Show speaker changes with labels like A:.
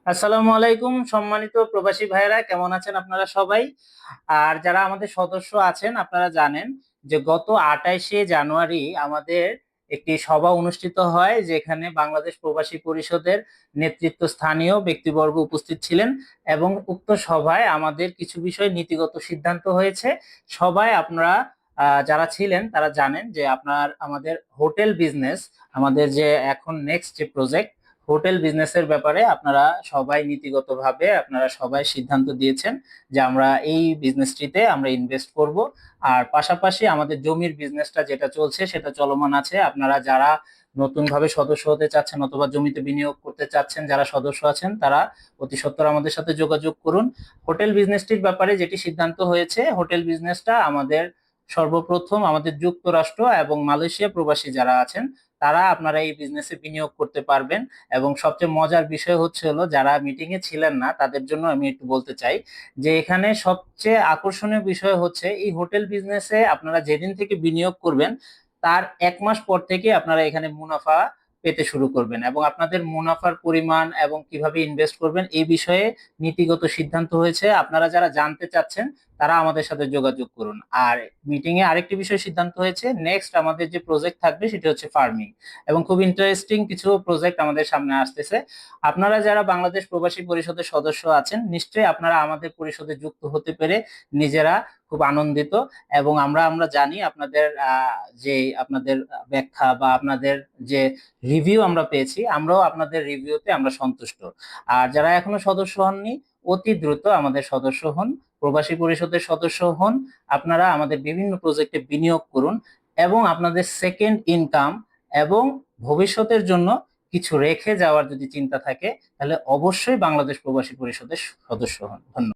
A: আসসালামু আলাইকুম, সম্মানিত প্রবাসী ভাইয়েরা, কেমন আছেন আপনারা সবাই? আর যারা আমাদের সদস্য আছেন আপনারা জানেন যে গত 28শে জানুয়ারি আমাদের একটি সভা অনুষ্ঠিত হয়, যেখানে বাংলাদেশ প্রবাসী পরিষদের নেতৃত্ব স্থানীয় ব্যক্তিবর্গ উপস্থিত ছিলেন এবং উক্ত সভায় আমাদের কিছু বিষয় নীতিগত সিদ্ধান্ত হয়েছে। সবাই আপনারা যারা ছিলেন তারা জানেন যে আমাদের হোটেল বিজনেস, আমাদের যে এখন নেক্সট যে প্রজেক্ট হোটেল বিজনেসের ব্যাপারে আপনারা সবাই নীতিগতভাবে আপনারা সবাই সিদ্ধান্ত দিয়েছেন যে আমরা এই বিজনেসটিতে আমরা ইনভেস্ট করব। আর পাশাপাশি আমাদের জমির বিজনেসটা যেটা চলছে সেটা চলমান আছে। আপনারা যারা নতুন ভাবে সদস্য হতে চাচ্ছেন অথবা জমিতে বিনিয়োগ করতে চাচ্ছেন, যারা সদস্য আছেন তারা অতি সত্বর আমাদের সাথে যোগাযোগ করুন। হোটেল বিজনেসটির ব্যাপারে যেটি সিদ্ধান্ত হয়েছে, হোটেল বিজনেসটা আমাদের সর্বপ্রথম আমাদের যুক্তরাষ্ট্র এবং মালয়েশিয়া প্রবাসী যারা আছেন তারা আপনারা এই বিজনেসে বিনিয়োগ করতে পারবেন। এবং সবচেয়ে মজার বিষয় হচ্ছে হলো, যারা মিটিং এ ছিলেন না তাদের জন্য আমি একটু বলতে চাই যে এখানে সবচেয়ে আকর্ষণীয় বিষয় হচ্ছে এই হোটেল বিজনেসে আপনারা যেদিন থেকে বিনিয়োগ করবেন তার 1 মাস পর থেকে আপনারা এখানে মুনাফা পেতে শুরু করবেন, এবং আপনাদের মুনাফার পরিমাণ এবং কিভাবে ইনভেস্ট করবেন এই বিষয়ে নীতিগত সিদ্ধান্ত হয়েছে। আপনারা যারা জানতে চাচ্ছেন তারা আমাদের সাথে যোগাযোগ করুন। আর মিটিং এ আরেকটি বিষয় সিদ্ধান্ত হয়েছে, নেক্সট আমাদের যে প্রজেক্ট থাকবে সেটা হচ্ছে ফার্মিং, এবং খুব ইন্টারেস্টিং কিছু প্রজেক্ট আমাদের সামনে আসতেছে। আপনারা যারা বাংলাদেশ প্রবাসী পরিষদের সদস্য আছেন নিশ্চয়ই আপনারা আমাদের পরিষদে যুক্ত হতে পেরে নিজেরা খুব আনন্দিত। এবং আমরা জানি আপনাদের যে আপনাদের ব্যাখ্যা বা আপনাদের যে রিভিউ আমরা পেয়েছি, আমরাও আপনাদের রিভিউতে আমরা সন্তুষ্ট। আর যারা এখনো সদস্য হননি অতি দ্রুত আমাদের সদস্য হন, প্রবাসী পরিষদের সদস্য হন। আপনারা আমাদের বিভিন্ন প্রজেক্টে বিনিয়োগ করুন এবং আপনাদের সেকেন্ড ইনকাম এবং ভবিষ্যতের জন্য কিছু রেখে যাওয়ার যদি চিন্তা থাকে তাহলে অবশ্যই বাংলাদেশ প্রবাসী পরিষদের সদস্য হন। ধন্যবাদ।